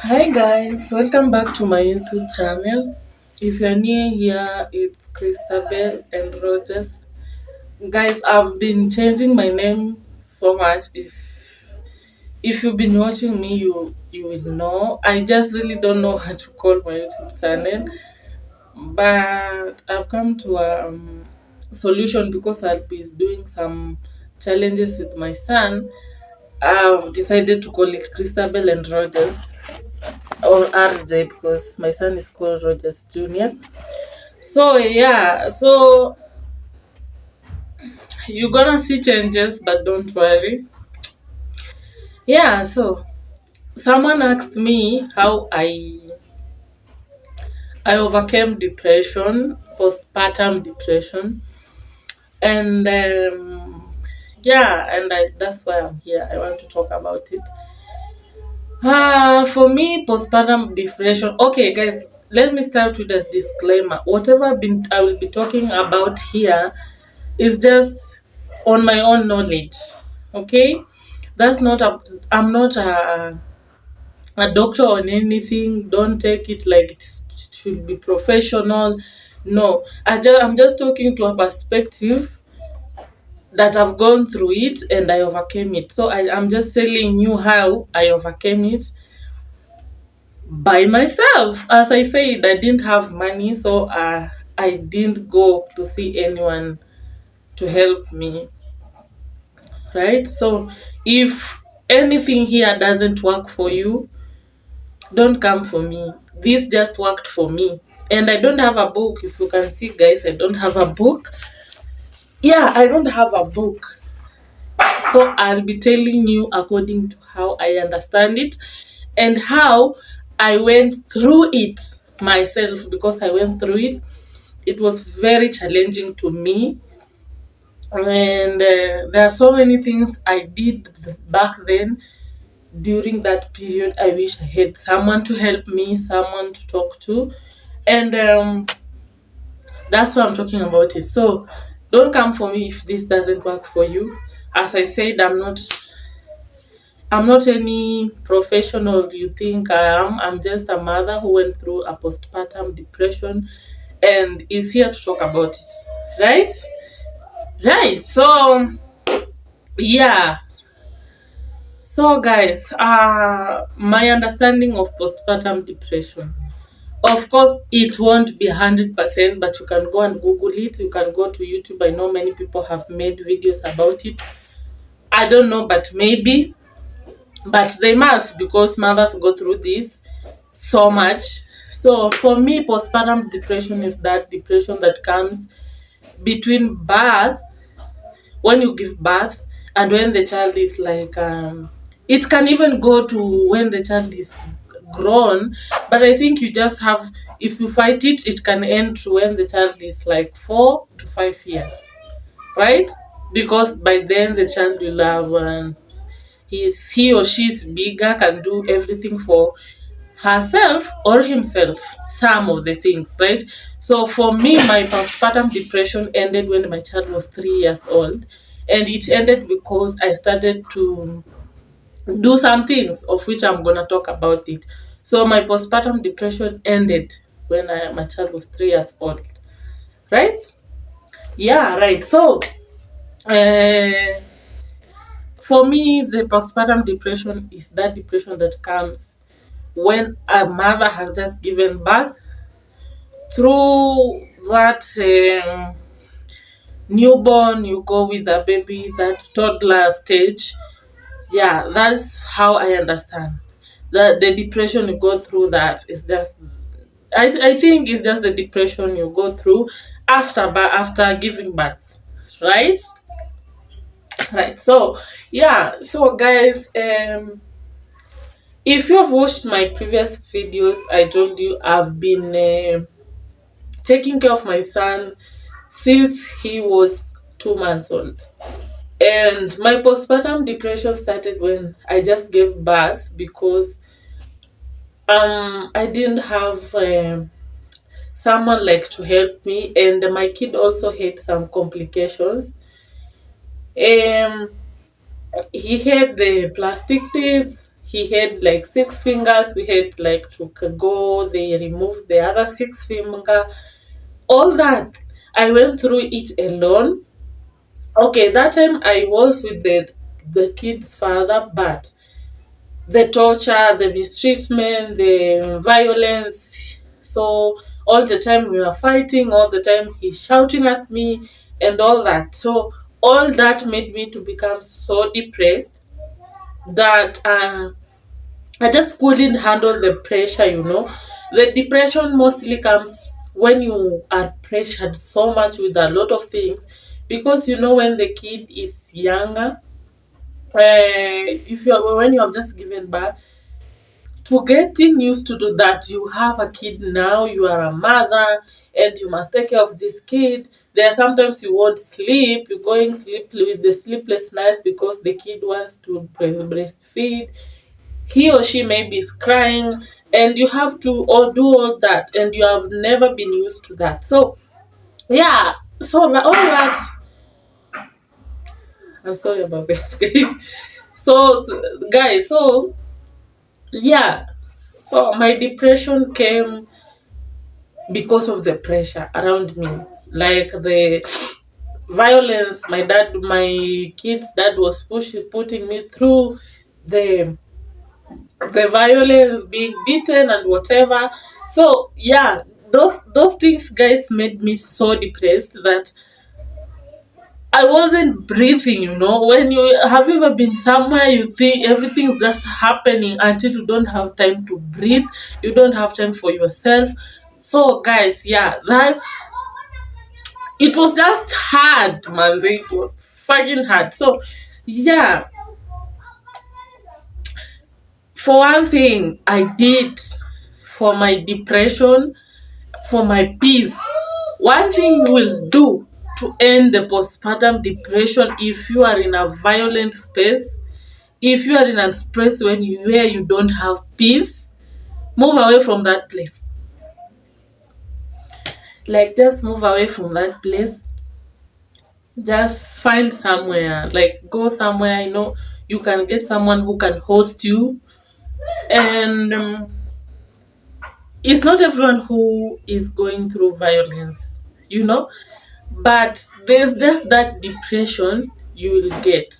Hi guys, welcome back to my YouTube channel. If you're new here, it's Christabel and Rogers. Guys, I've been changing my name so much. If you've been watching me, you will know. I just really don't know how to call my YouTube channel, but I've come to a solution because I'll be doing some challenges with my son. I've decided to call it Christabel and Rogers, or RJ, because my son is called Rogers Jr. So yeah, so you're gonna see changes, but don't worry. Yeah, so someone asked me how I overcame depression, postpartum depression, and yeah, and that's why I'm here. I want to talk about it. For me, postpartum depression. Okay, guys, let me start with a disclaimer. Whatever I will be talking about here is just on my own knowledge. Okay, that's not a. I'm not a doctor on anything. Don't take it like it should be professional. No, I'm just talking to a perspective that I've gone through it and I overcame it. So I'm just telling you how I overcame it by myself. As I said, I didn't have money, so I didn't go to see anyone to help me, right? So if anything here doesn't work for you, don't come for me. This just worked for me. And I don't have a book. If you can see, guys, I don't have a book. Yeah, I don't have a book. So I'll be telling you according to how I understand it and how I went through it myself, because I went through it. It was very challenging to me. And there are so many things I did back then during that period. I wish I had someone to help me, someone to talk to. And that's why I'm talking about it. So don't come for me if this doesn't work for you. As I said, I'm not any professional you think I am. I'm just a mother who went through a postpartum depression and is here to talk about it. Right? Right. So yeah. So guys, my understanding of postpartum depression. Of course, it won't be 100%, but you can go and Google it. You can go to YouTube. I know many people have made videos about it. I don't know, but maybe. But they must, because mothers go through this so much. So for me, postpartum depression is that depression that comes between birth, when you give birth, and when the child is like it can even go to when the child is grown. But I think you just have, if you fight it, it can end to when the child is like 4 to 5 years, right? Because by then the child will have he or she is bigger, can do everything for herself or himself, some of the things, right? So for me, my postpartum depression ended when my child was 3 years old, and it ended because I started to do some things of which I'm gonna talk about it. So my postpartum depression ended when my child was 3 years old, right? Yeah, right. So uh, for me, the postpartum depression is that depression that comes when a mother has just given birth. Through that newborn, you go with the baby, that toddler stage. Yeah, that's how I understand that the depression you go through. That is just, I think it's just the depression you go through after giving birth, right? Right. So yeah, so guys, if you have watched my previous videos, I told you I've been taking care of my son since he was 2 months old. And my postpartum depression started when I just gave birth, because I didn't have someone like to help me, and my kid also had some complications. Um he had the plastic teeth, He had like 6 fingers. We had like to go. They removed the other 6 finger. All that I went through it alone. Okay, that time I was with the kid's father, but the torture, the mistreatment, the violence. So all the time we were fighting, all the time he's shouting at me and all that. So all that made me to become so depressed that I just couldn't handle the pressure. The depression mostly comes when you are pressured so much with a lot of things, because when the kid is younger, if you when you have just given birth, to getting used to do that, you have a kid now, you are a mother, and you must take care of this kid. There are sometimes you won't sleep, you're going sleep with the sleepless nights because the kid wants to breastfeed. He or she maybe is crying, and you have to all do all that, and you have never been used to that. So yeah, so all that, I'm sorry about that, guys. Guys, so yeah, so my depression came because of the pressure around me, like the violence my kid's dad was putting me through, the the violence, being beaten and whatever. So yeah, those things, guys, made me so depressed that I wasn't breathing. When you have you ever been somewhere, you think everything's just happening until you don't have time to breathe, you don't have time for yourself. So guys, yeah, it was just hard, man. It was fucking hard. So yeah, for one thing I did for my depression, for my peace, one thing you will do to end the postpartum depression, if you are in a violent space, if you are in a space where you don't have peace, move away from that place. Like, just move away from that place. Just find somewhere, like go somewhere, you can get someone who can host you. And it's not everyone who is going through violence, you know but there's just that depression you will get.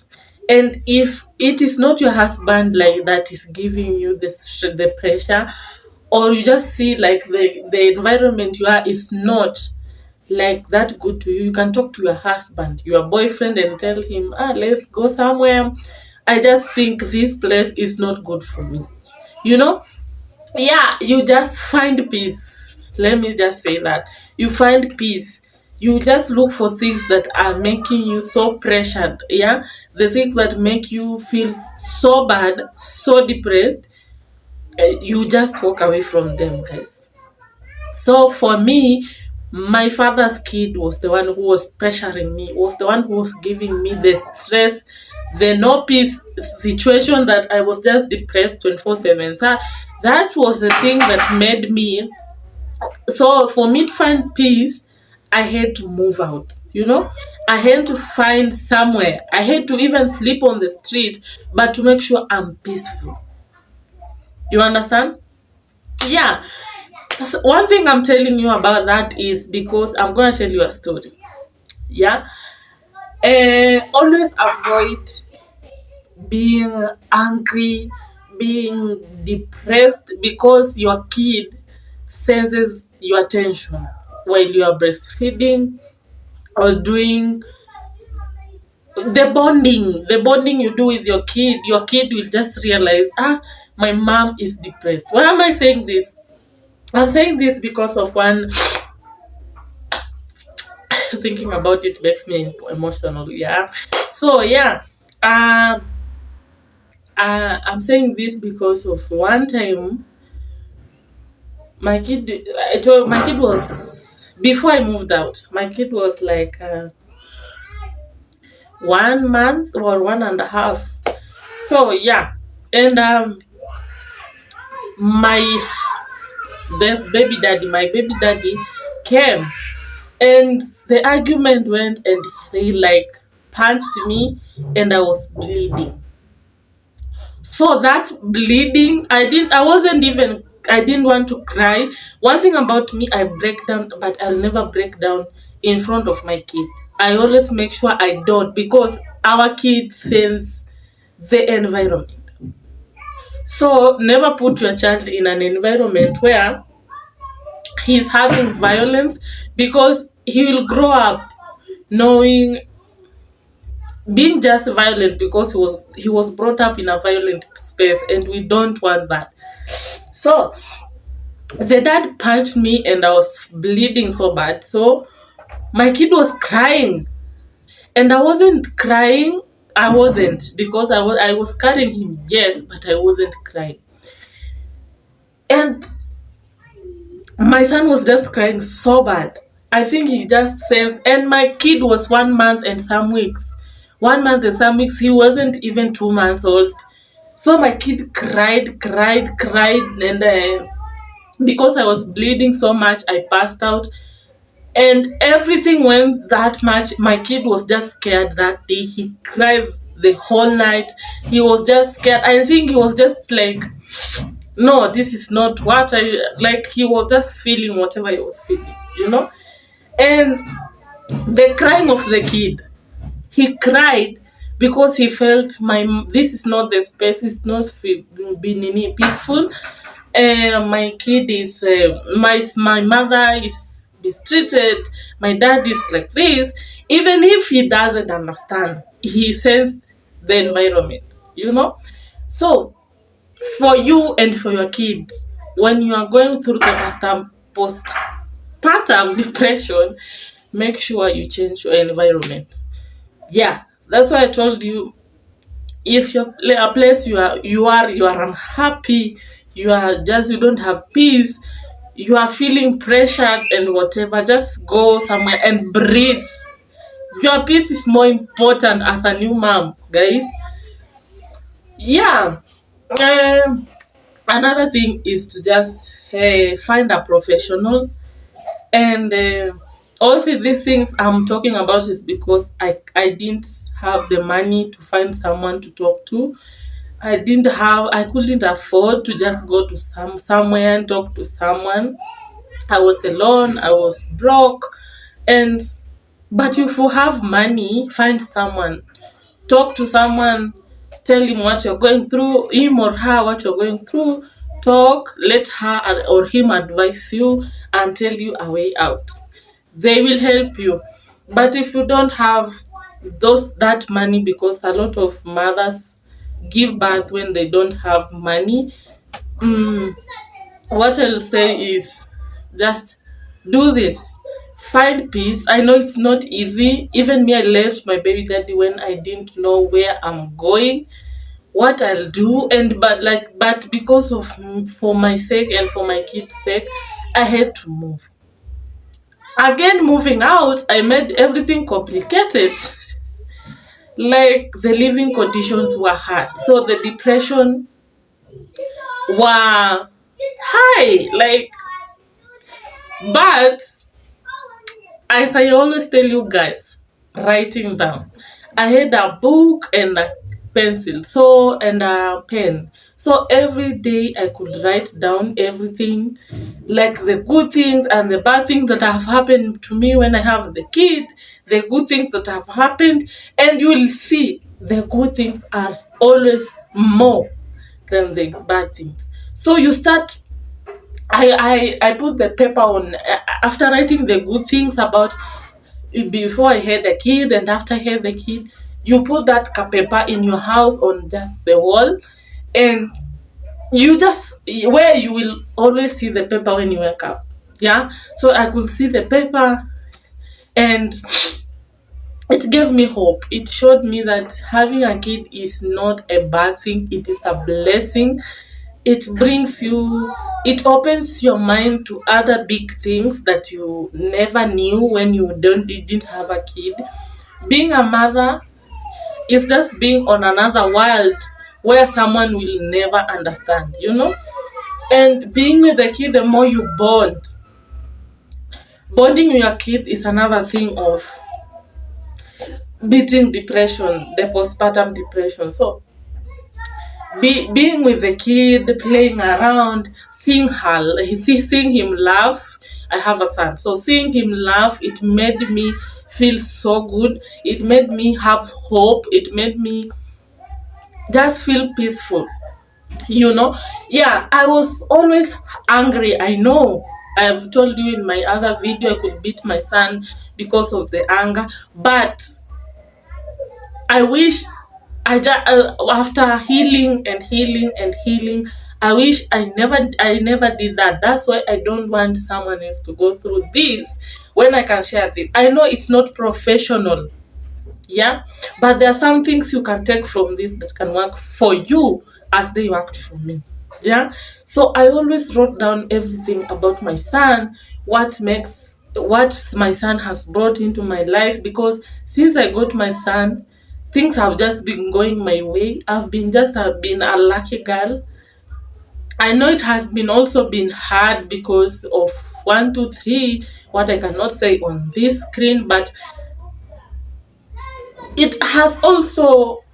And if it is not your husband like that is giving you the pressure, or you just see like the environment you are is not like that good to you, you can talk to your husband, your boyfriend, and tell him, let's go somewhere. I just think this place is not good for me. you know yeah, you just find peace. Let me just say that you find peace. You just look for things that are making you so pressured. Yeah, the things that make you feel so bad, so depressed. You just walk away from them, guys. So for me, my father's kid was the one who was pressuring me, was the one who was giving me the stress, the no peace situation, that I was just depressed 24/7. So that was the thing that made me. So for me to find peace, I had to move out. I had to find somewhere. I had to even sleep on the street, but to make sure I'm peaceful. You understand? Yeah. One thing I'm telling you about that is because I'm gonna tell you a story. Yeah. Always avoid being angry, being depressed, because your kid senses your tension while you are breastfeeding or doing the bonding you do with your kid will just realize, my mom is depressed. Why am I saying this? I'm saying this because of one. Thinking about it makes me emotional. Yeah. So yeah, um I'm saying this because of one time my kid was, before I moved out, my kid was like 1 month or 1.5. So yeah, and my baby daddy came, and the argument went, and he like punched me, and I was bleeding. So that bleeding, I didn't want to cry. One thing about me, I break down, but I'll never break down in front of my kid. I always make sure I don't, because our kids sense the environment. So never put your child in an environment where he's having violence, because he will grow up knowing, being just violent, because he was brought up in a violent space, and we don't want that. So the dad punched me and I was bleeding so bad. So my kid was crying, and I wasn't crying. I wasn't, because I was carrying him, yes, but I wasn't crying. And my son was just crying so bad. I think he just says, and my kid was 1 month and some weeks. 1 month and some weeks. He wasn't even 2 months old. So my kid cried, and because I was bleeding so much, I passed out. And everything went that much. My kid was just scared that day. He cried the whole night. He was just scared. I think he was just like, no, this is not what I like. He was just feeling whatever he was feeling. And the crying of the kid, he cried because he felt, this is not the space. It's not being peaceful. My kid is my mother is mistreated. My dad is like this. Even if he doesn't understand, he sensed the environment. So for you and for your kid, when you are going through the postpartum depression, make sure you change your environment. Yeah, that's why I told you, if you're a place you are unhappy, you don't have peace, you are feeling pressured and whatever, just go somewhere and breathe. Your peace is more important as a new mom, guys. Yeah. Another thing is to just find a professional. And all these things I'm talking about is because I didn't have the money to find someone to talk to. I couldn't afford to just go to somewhere and talk to someone. I was alone, I was broke. And but if you have money, find someone, talk to someone, tell him what you're going through, him or her what you're going through. Talk, let her or him advise you and tell you a way out. They will help you. But if you don't have that money, because a lot of mothers give birth when they don't have money, what I'll say is, just do this. Find peace. I know it's not easy. Even me, I left my baby daddy when I didn't know where I'm going, what I'll do, but because of, for my sake and for my kids' sake, I had to move. Again, moving out, I made everything complicated. Like, the living conditions were hard, so the depression were high. But as I always tell you guys, writing down. I had a book and a pencil, and a pen. So every day I could write down everything, like the good things and the bad things that have happened to me when I have the kid, the good things that have happened, and you will see the good things are always more than the bad things. So you start, I put the paper on, after writing the good things about before I had a kid and after I had the kid. You put that paper in your house on just the wall, and you just, where you will always see the paper when you wake up. Yeah, so I could see the paper, and it gave me hope. It showed me that having a kid is not a bad thing, it is a blessing. It opens your mind to other big things that you never knew when you didn't have a kid. Being a mother is just being on another world where someone will never understand. And being with the kid, the more you bonding with your kid is another thing of beating depression, the postpartum depression. So being with the kid, playing around, seeing him laugh. I have a son, so seeing him laugh, it made me feel so good. It made me have hope. It made me just feel peaceful. Yeah, I was always angry. I know I've told you in my other video I could beat my son because of the anger, but I wish after healing and healing and healing, I wish I never did that. That's why I don't want someone else to go through this when I can share this. I know it's not professional, yeah, but there are some things you can take from this that can work for you as they worked for me. Yeah, so I always wrote down everything about my son, what my son has brought into my life, because since I got my son, things have just been going my way. I've been a lucky girl. I know it has been also been hard because of one, two, three, what I cannot say on this screen, but it has also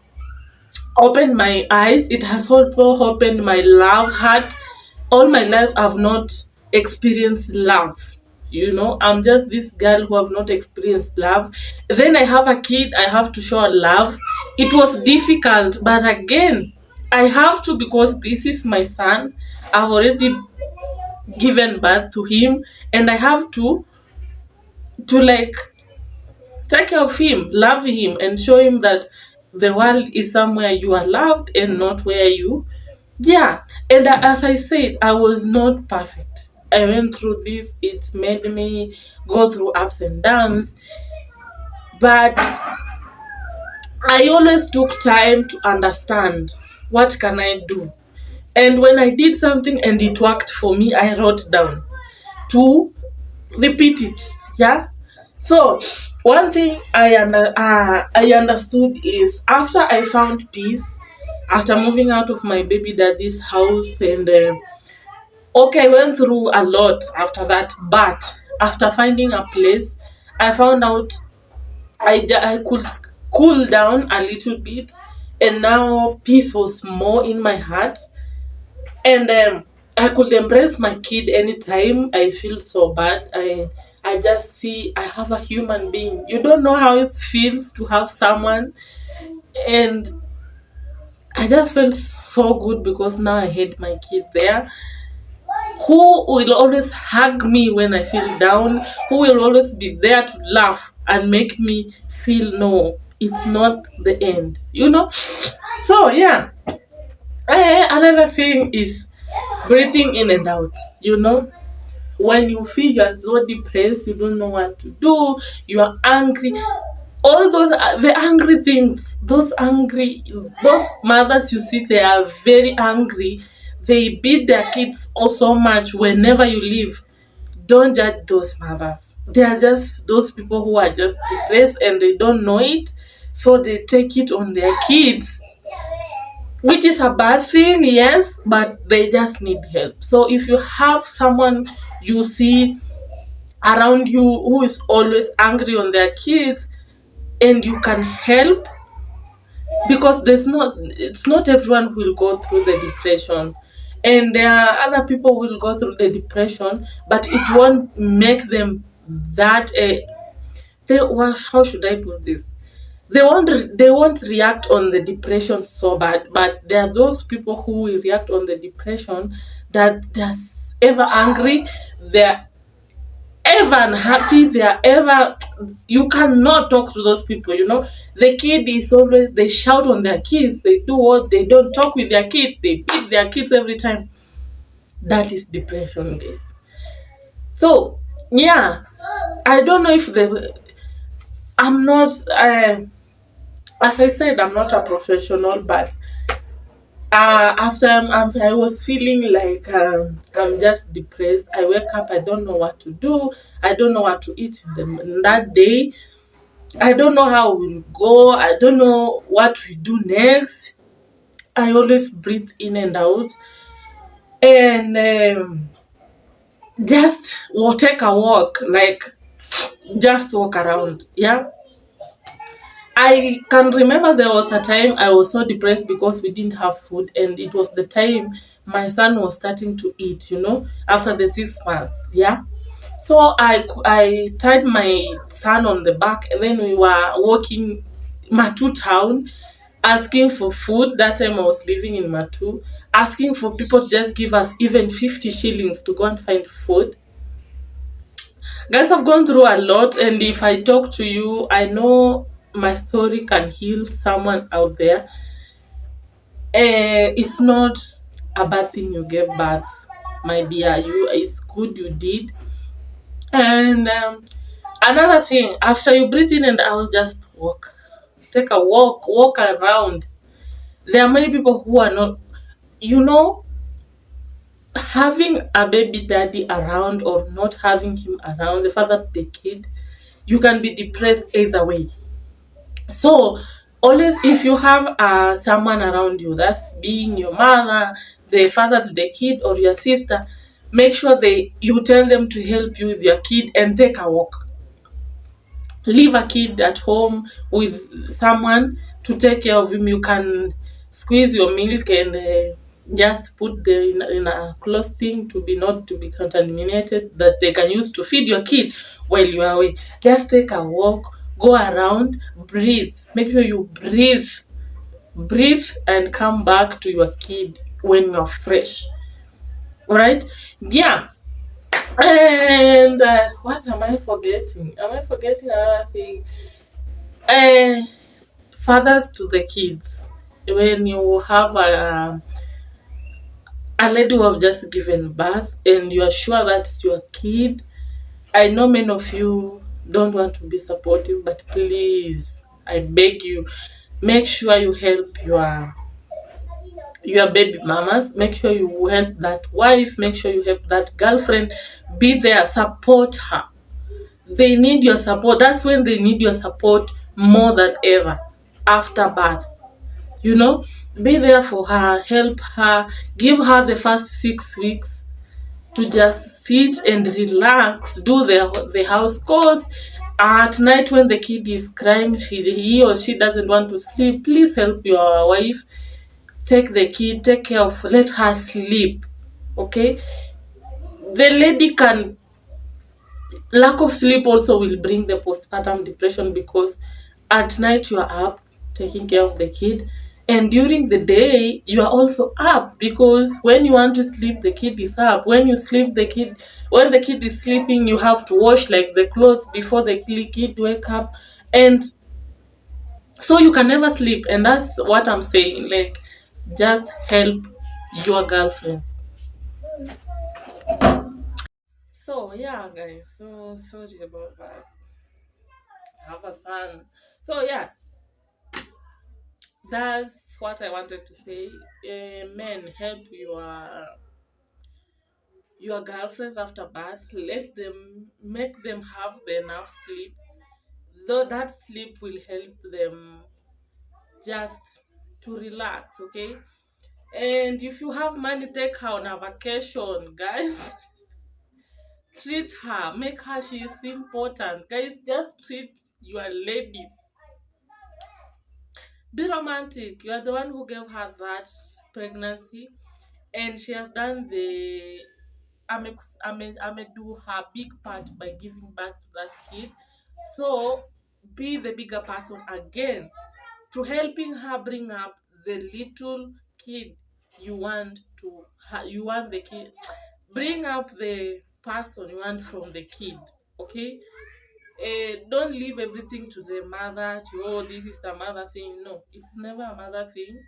opened my eyes. It has also opened my love heart. All my life I've not experienced love. I'm just this girl who have not experienced love. Then I have a kid, I have to show love. It was difficult, but again, I have to, because this is my son. I've already given birth to him, and I have to like take care of him, love him, and show him that the world is somewhere you are loved and not where you. Yeah. And as I said, I was not perfect. I went through this, it made me go through ups and downs, but I always took time to understand what can I do. And when I did something and it worked for me, I wrote down to repeat it. Yeah. So one thing I understood is, after I found peace, after moving out of my baby daddy's house, and okay, I went through a lot after that, but after finding a place, I found out I could cool down a little bit, and now peace was more in my heart, and I could embrace my kid anytime I feel so bad. I just see I have a human being. You don't know how it feels to have someone, and I just felt so good because now I had my kid there, who will always hug me when I feel down, who will always be there to laugh and make me feel no, it's not the end. So yeah, another thing is breathing in and out. When you feel you are so depressed, you don't know what to do, you are angry, all those the angry things, those mothers you see, they are very angry, they beat their kids so much whenever you leave. Don't judge those mothers. They are just those people who are just depressed and they don't know it, so they take it on their kids, which is a bad thing, yes, but they just need help. So if you have someone you see around you who is always angry on their kids, and you can help, because it's not everyone who will go through the depression, and there are other people who will go through the depression, but it won't make them that how should I put this, they won't react on the depression so bad, but there are those people who will react on the depression, that they're ever angry, they're ever unhappy, they are ever, you cannot talk to those people. The kid is always, they shout on their kids, they do what, they don't talk with their kids, they beat their kids every time. That is depression, guys. So yeah, I don't know if I'm not as I said, I'm not a professional, but after I was feeling like I'm just depressed. I wake up, I don't know what to do, I don't know what to eat in that day, I don't know how we'll go, I don't know what we do next. I always breathe in and out, and just take a walk, like just walk around. Yeah. I can remember there was a time I was so depressed because we didn't have food, and it was the time my son was starting to eat, after the 6 months. Yeah. So I tied my son on the back, and then we were walking Matu town, asking for food. That time I was living in Matu, asking for people to just give us even 50 shillings to go and find food. Guys, I've gone through a lot, and if I talk to you, I know my story can heal someone out there. It's not a bad thing you gave birth, my dear. It's good you did. And another thing, after you breathe in and out, just walk. Take a walk around. There are many people who are not, you know, having a baby daddy around or not having him around, the father of the kid, you can be depressed either way. So always, if you have someone around you, that's being your mother, the father to the kid, or your sister, make sure you tell them to help you with your kid and take a walk. Leave a kid at home with someone to take care of him. You can squeeze your milk and just put in a closed thing to be not to be contaminated, that they can use to feed your kid while you are away. Just take a walk, go around, breathe. Make sure you breathe, and come back to your kid when you're fresh. All right? Yeah. And what am I forgetting? Am I forgetting another thing? Uh, Fathers to the kids. When you have a lady who have just given birth and you are sure that's your kid, I know many of you don't want to be supportive, but please, I beg you, make sure you help your baby mamas. Make sure you help that wife. Make sure you help that girlfriend. Be there, support her. They need your support. That's when they need your support more than ever after birth. Be there for her, help her, give her the first 6 weeks to just sit and relax, do the house chores. At night when the kid is crying, he or she doesn't want to sleep, please help your wife. Take the kid, take care of, let her sleep. Okay? The lady can Lack of sleep also will bring the postpartum depression, because at night you are up taking care of the kid, and during the day you are also up, because when you want to sleep the kid is up. When the kid is sleeping, you have to wash like the clothes before the kid wake up, and so you can never sleep. And that's what I'm saying, like, just help your girlfriend. So yeah, guys, so sorry about that. I have a son. So yeah, that's what I wanted to say. Men, help your girlfriends after birth. Let them make them have the enough sleep. Though that sleep will help them just to relax, okay? And if you have money, take her on a vacation, guys. Treat her, make her she is important. Guys, just treat your ladies. Be romantic. You are the one who gave her that pregnancy, and she has done the ame do her big part by giving birth to that kid. So be the bigger person again, to helping her bring up the little kid you want the kid, bring up the person you want from the kid. Okay. Don't leave everything to the mother, to, oh, this is a mother thing. No, it's never a mother thing.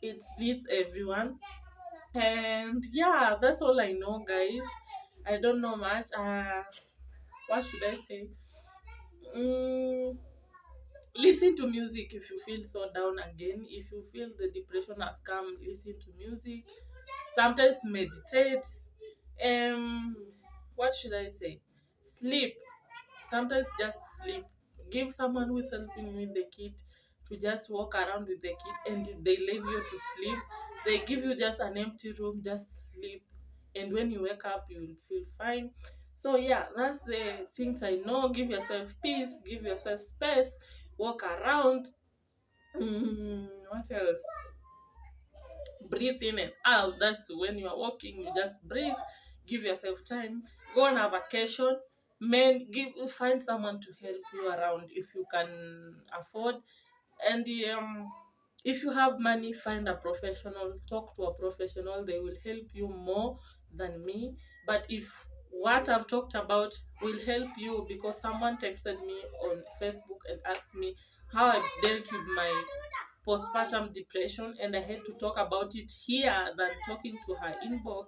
It needs everyone. And yeah, that's all I know, guys. I don't know much. What should I say? mm, Listen to music if you feel so down again. If you feel the depression has come, listen to music. Sometimes meditate. um what should I say? Sleep. Sometimes just sleep. Give someone who is helping you with the kid to just walk around with the kid, and they leave you to sleep. They give you just an empty room, just sleep. And when you wake up, you will feel fine. So yeah, that's the things I know. Give yourself peace, give yourself space. walk around. What else? Breathe in and out. That's when you are walking, you just breathe, give yourself time, go on a vacation. Men, find someone to help you around if you can afford. And if you have money, find a professional, talk to a professional, they will help you more than me. But if what I've talked about will help you, because someone texted me on Facebook and asked me how I dealt with my postpartum depression, and I had to talk about it here than talking to her inbox.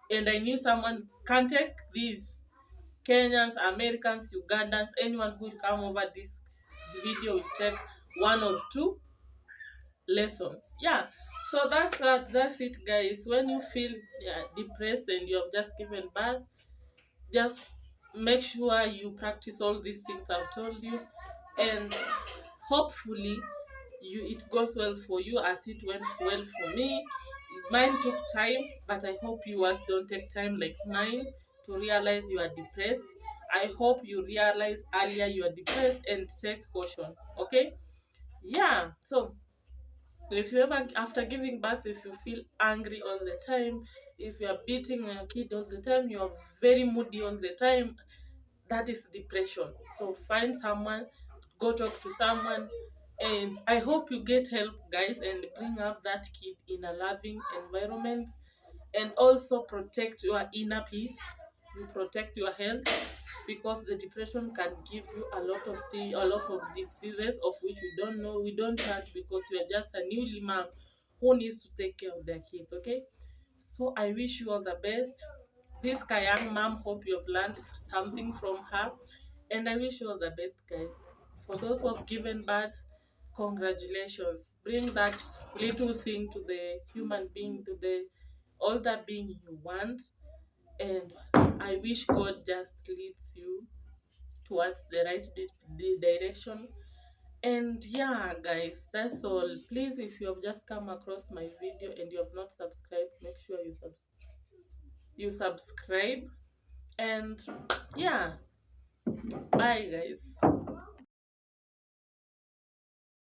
And I knew someone can take this. Kenyans, Americans, Ugandans, anyone who will come over this video will take one or two lessons. Yeah. So that's it, guys. When you feel, yeah, depressed and you have just given birth, just make sure you practice all these things I've told you, and hopefully it goes well for you as it went well for me. Mine took time, but I hope yours don't take time like mine to realize you are depressed. I hope you realize earlier you are depressed and take caution. Okay? Yeah. So if you ever, after giving birth, if you feel angry all the time, if you are beating your kid all the time, you are very moody all the time, that is depression. So find someone, go talk to someone, and I hope you get help, guys, and bring up that kid in a loving environment, and also protect your inner peace. You protect your health, because the depression can give you a lot of things, a lot of diseases of which we don't know, we don't touch, because we are just a newly mom who needs to take care of their kids. Okay, so I wish you all the best. This young mom, hope you have learned something from her, and I wish you all the best, guys. For those who have given birth, congratulations. Bring that little thing to the human being, to the older being you want, and I wish God just leads you towards the right direction. And yeah, guys, that's all. Please, if you have just come across my video and you have not subscribed, make sure you subscribe. And yeah, bye, guys.